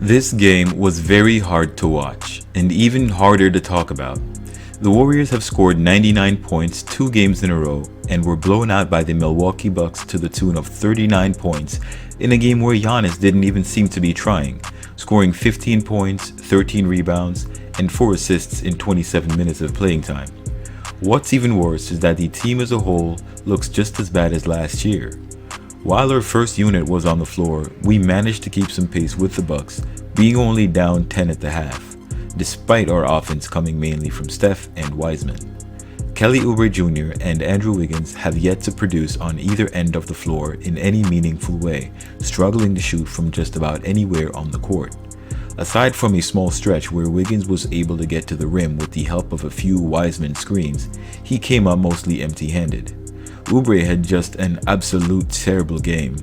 This game was very hard to watch, and even harder to talk about. The Warriors have scored 99 points 2 games in a row, and were blown out by the Milwaukee Bucks to the tune of 39 points in a game where Giannis didn't even seem to be trying, scoring 15 points, 13 rebounds, and 4 assists in 27 minutes of playing time. What's even worse is that the team as a whole looks just as bad as last year. While our first unit was on the floor, we managed to keep some pace with the Bucks, being only down 10 at the half, despite our offense coming mainly from Steph and Wiseman. Kelly Oubre Jr. and Andrew Wiggins have yet to produce on either end of the floor in any meaningful way, struggling to shoot from just about anywhere on the court. Aside from a small stretch where Wiggins was able to get to the rim with the help of a few Wiseman screens, he came up mostly empty-handed. Oubre had just an absolute terrible game.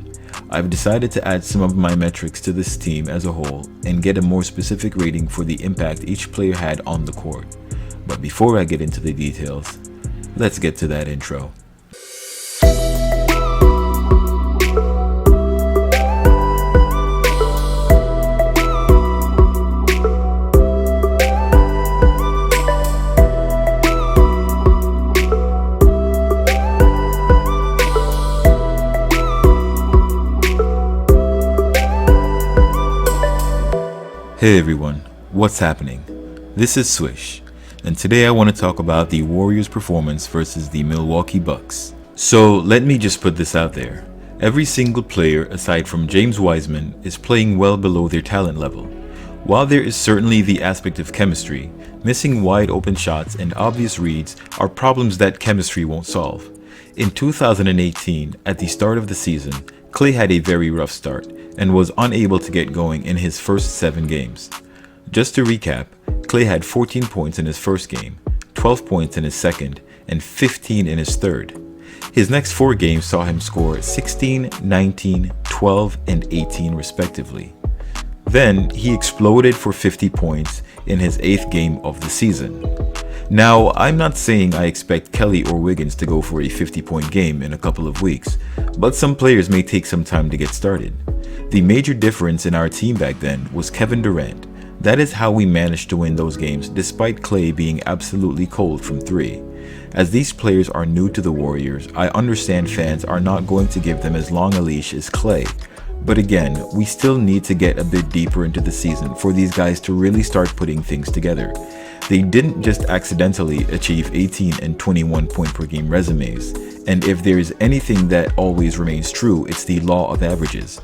I've decided to add some of my metrics to this team as a whole and get a more specific rating for the impact each player had on the court. But before I get into the details, let's get to that intro. Hey everyone, what's happening? This is Swish, and today I want to talk about the Warriors' performance versus the Milwaukee Bucks. So let me just put this out there. Every single player aside from James Wiseman is playing well below their talent level. While there is certainly the aspect of chemistry, missing wide open shots and obvious reads are problems that chemistry won't solve. In 2018, at the start of the season, Klay had a very rough start and was unable to get going in his first 7 games. Just to recap, Klay had 14 points in his first game, 12 points in his second, and 15 in his third. His next 4 games saw him score 16, 19, 12, and 18 respectively. Then he exploded for 50 points in his 8th game of the season. Now, I'm not saying I expect Kelly or Wiggins to go for a 50-point game in a couple of weeks, but some players may take some time to get started. The major difference in our team back then was Kevin Durant. That is how we managed to win those games despite Klay being absolutely cold from 3. As these players are new to the Warriors, I understand fans are not going to give them as long a leash as Klay. But again, we still need to get a bit deeper into the season for these guys to really start putting things together. They didn't just accidentally achieve 18 and 21 point per game resumes, and if there is anything that always remains true, it's the law of averages.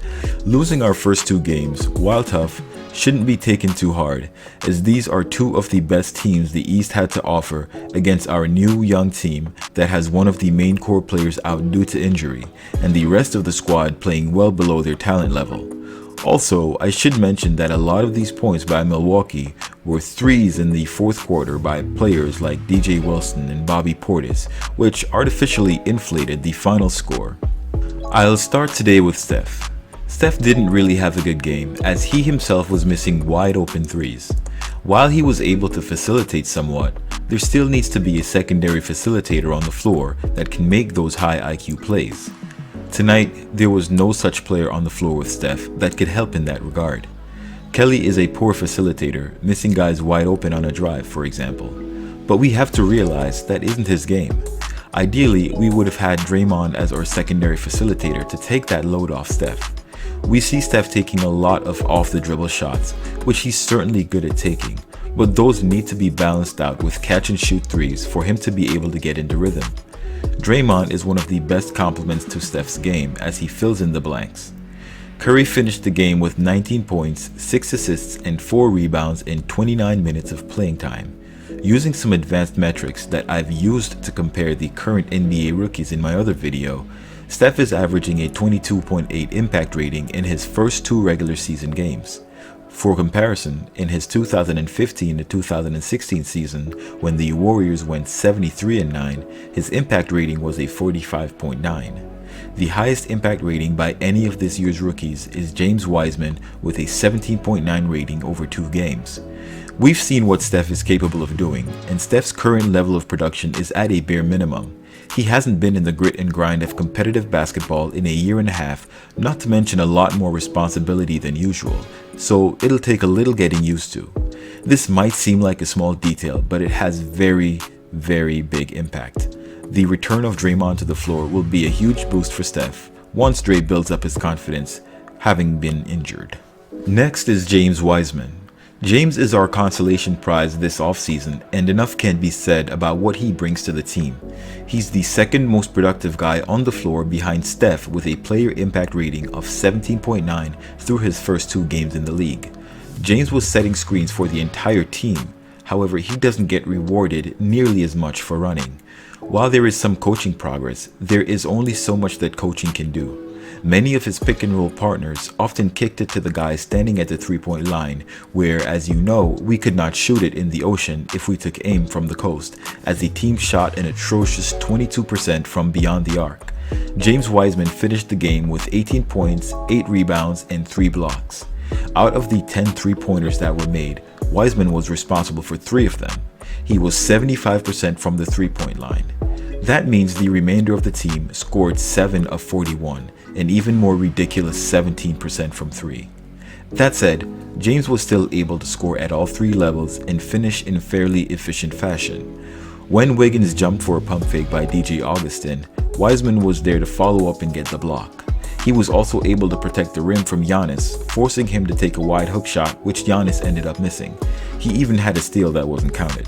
Losing our first 2 games, while tough, shouldn't be taken too hard, as these are 2 of the best teams the East had to offer against our new young team that has one of the main core players out due to injury, and the rest of the squad playing well below their talent level. Also, I should mention that a lot of these points by Milwaukee were threes in the 4th quarter by players like DJ Wilson and Bobby Portis, which artificially inflated the final score. I'll start today with Steph. Steph didn't really have a good game, as he himself was missing wide open threes. While he was able to facilitate somewhat, there still needs to be a secondary facilitator on the floor that can make those high IQ plays. Tonight, there was no such player on the floor with Steph that could help in that regard. Kelly is a poor facilitator, missing guys wide open on a drive, for example. But we have to realize that isn't his game. Ideally, we would have had Draymond as our secondary facilitator to take that load off Steph. We see Steph taking a lot of off-the-dribble shots, which he's certainly good at taking, but those need to be balanced out with catch-and-shoot threes for him to be able to get into rhythm. Draymond is one of the best complements to Steph's game as he fills in the blanks. Curry finished the game with 19 points, 6 assists, and 4 rebounds in 29 minutes of playing time. Using some advanced metrics that I've used to compare the current NBA rookies in my other video, Steph is averaging a 22.8 impact rating in his first 2 regular season games. For comparison, in his 2015 to 2016 season, when the Warriors went 73-9, his impact rating was a 45.9. The highest impact rating by any of this year's rookies is James Wiseman with a 17.9 rating over 2 games. We've seen what Steph is capable of doing, and Steph's current level of production is at a bare minimum. He hasn't been in the grit and grind of competitive basketball in a year and a half, not to mention a lot more responsibility than usual, so it'll take a little getting used to. This might seem like a small detail, but it has very big impact. The return of Draymond to the floor will be a huge boost for Steph once Dre builds up his confidence, having been injured. Next is James Wiseman. James is our consolation prize this offseason, and enough can be said about what he brings to the team. He's the second most productive guy on the floor behind Steph with a player impact rating of 17.9 through his first 2 games in the league. James was setting screens for the entire team, however he doesn't get rewarded nearly as much for running. While there is some coaching progress, there is only so much that coaching can do. Many of his pick and roll partners often kicked it to the guy standing at the 3-point line, where, as you know, we could not shoot it in the ocean if we took aim from the coast, as the team shot an atrocious 22% from beyond the arc. James Wiseman finished the game with 18 points, 8 rebounds, and 3 blocks. Out of the 10 3-pointers that were made, Wiseman was responsible for 3 of them. He was 75% from the 3-point line. That means the remainder of the team scored 7 of 41, an even more ridiculous 17% from 3. That said, James was still able to score at all 3 levels and finish in fairly efficient fashion. When Wiggins jumped for a pump fake by DJ Augustin, Wiseman was there to follow up and get the block. He was also able to protect the rim from Giannis, forcing him to take a wide hook shot which Giannis ended up missing. He even had a steal that wasn't counted.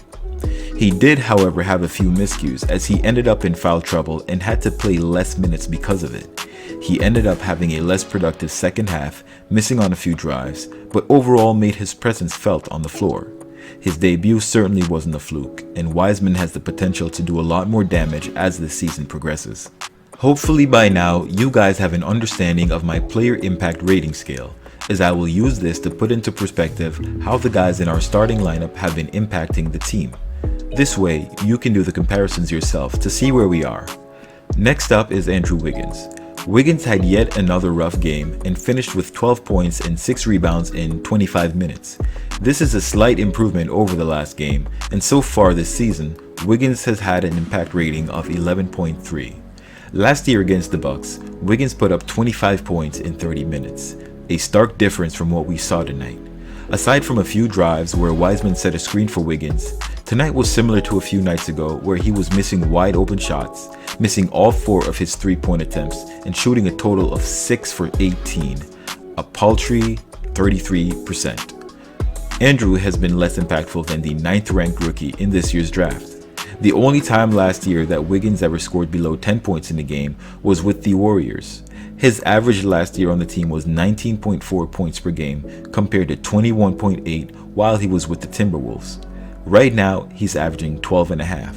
He did, however, have a few miscues as he ended up in foul trouble and had to play less minutes because of it. He ended up having a less productive second half, missing on a few drives, but overall made his presence felt on the floor. His debut certainly wasn't a fluke, and Wiseman has the potential to do a lot more damage as the season progresses. Hopefully by now, you guys have an understanding of my player impact rating scale, as I will use this to put into perspective how the guys in our starting lineup have been impacting the team. This way, you can do the comparisons yourself to see where we are. Next up is Andrew Wiggins. Wiggins had yet another rough game and finished with 12 points and 6 rebounds in 25 minutes. This is a slight improvement over the last game, and so far this season, Wiggins has had an impact rating of 11.3. Last year against the Bucks, Wiggins put up 25 points in 30 minutes, a stark difference from what we saw tonight. Aside from a few drives where Wiseman set a screen for Wiggins, tonight was similar to a few nights ago where he was missing wide open shots, missing all 4 of his 3-point attempts, and shooting a total of 6 for 18, a paltry 33%. Andrew has been less impactful than the 9th-ranked rookie in this year's draft. The only time last year that Wiggins ever scored below 10 points in a game was with the Warriors. His average last year on the team was 19.4 points per game compared to 21.8 while he was with the Timberwolves. Right now, he's averaging 12.5.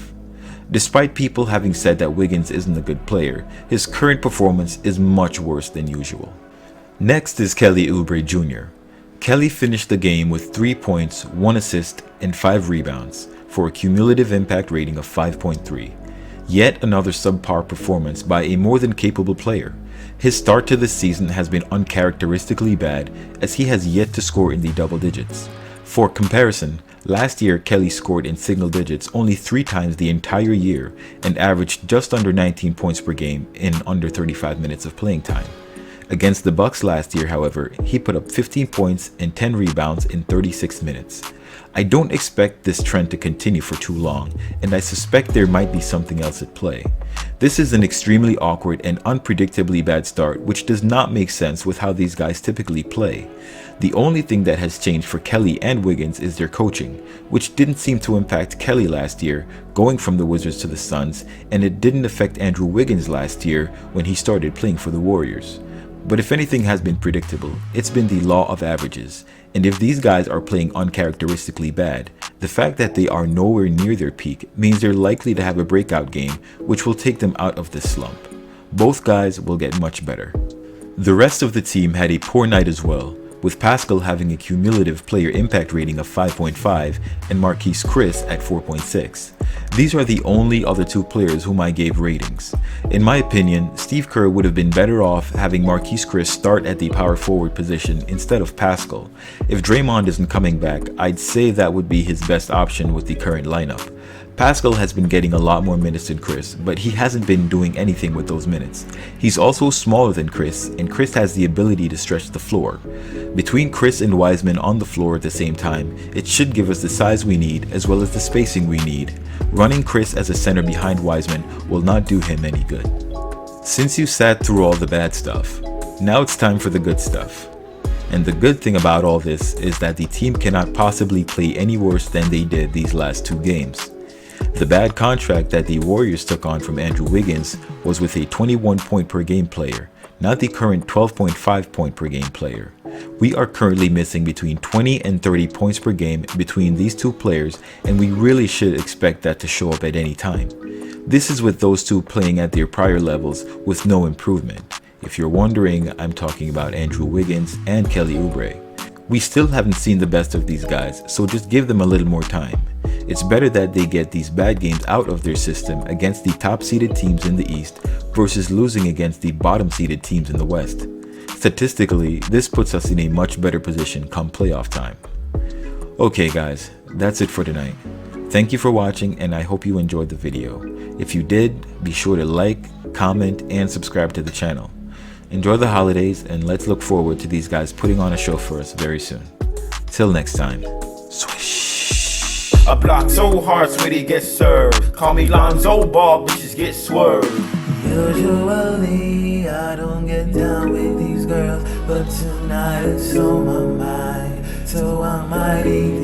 Despite people having said that Wiggins isn't a good player, his current performance is much worse than usual. Next is Kelly Oubre Jr. Kelly finished the game with 3 points, 1 assist, and 5 rebounds for a cumulative impact rating of 5.3. Yet another subpar performance by a more than capable player. His start to this season has been uncharacteristically bad as he has yet to score in the double digits. For comparison, last year Kelly scored in single digits only 3 times the entire year and averaged just under 19 points per game in under 35 minutes of playing time. Against the Bucks last year, however, he put up 15 points and 10 rebounds in 36 minutes. I don't expect this trend to continue for too long, and I suspect there might be something else at play. This is an extremely awkward and unpredictably bad start, which does not make sense with how these guys typically play. The only thing that has changed for Kelly and Wiggins is their coaching, which didn't seem to impact Kelly last year, going from the Wizards to the Suns, and it didn't affect Andrew Wiggins last year when he started playing for the Warriors. But if anything has been predictable, it's been the law of averages, and if these guys are playing uncharacteristically bad, the fact that they are nowhere near their peak means they're likely to have a breakout game which will take them out of this slump. Both guys will get much better. The rest of the team had a poor night as well, with Pascal having a cumulative player impact rating of 5.5 and Marquise Chris at 4.6. These are the only other two players whom I gave ratings. In my opinion, Steve Kerr would have been better off having Marquise Chris start at the power forward position instead of Pascal. If Draymond isn't coming back, I'd say that would be his best option with the current lineup. Pascal has been getting a lot more minutes than Chris, but he hasn't been doing anything with those minutes. He's also smaller than Chris, and Chris has the ability to stretch the floor. Between Chris and Wiseman on the floor at the same time, it should give us the size we need as well as the spacing we need. Running Chris as a center behind Wiseman will not do him any good. Since you sat through all the bad stuff, now it's time for the good stuff. And the good thing about all this is that the team cannot possibly play any worse than they did these last two games. The bad contract that the Warriors took on from Andrew Wiggins was with a 21 point per game player, not the current 12.5 point per game player. We are currently missing between 20 and 30 points per game between these two players, and we really should expect that to show up at any time. This is with those two playing at their prior levels with no improvement. If you're wondering, I'm talking about Andrew Wiggins and Kelly Oubre. We still haven't seen the best of these guys, so just give them a little more time. It's better that they get these bad games out of their system against the top-seeded teams in the East versus losing against the bottom-seeded teams in the West. Statistically, this puts us in a much better position come playoff time. Okay guys, that's it for tonight. Thank you for watching, and I hope you enjoyed the video. If you did, be sure to like, comment, and subscribe to the channel. Enjoy the holidays, and let's look forward to these guys putting on a show for us very soon. Till next time. Swish. A block so hard, Smitty gets served. Call me Lonzo Ball, bitches get swerved. Usually I don't get down with these girls, but tonight it's on my mind, so I might even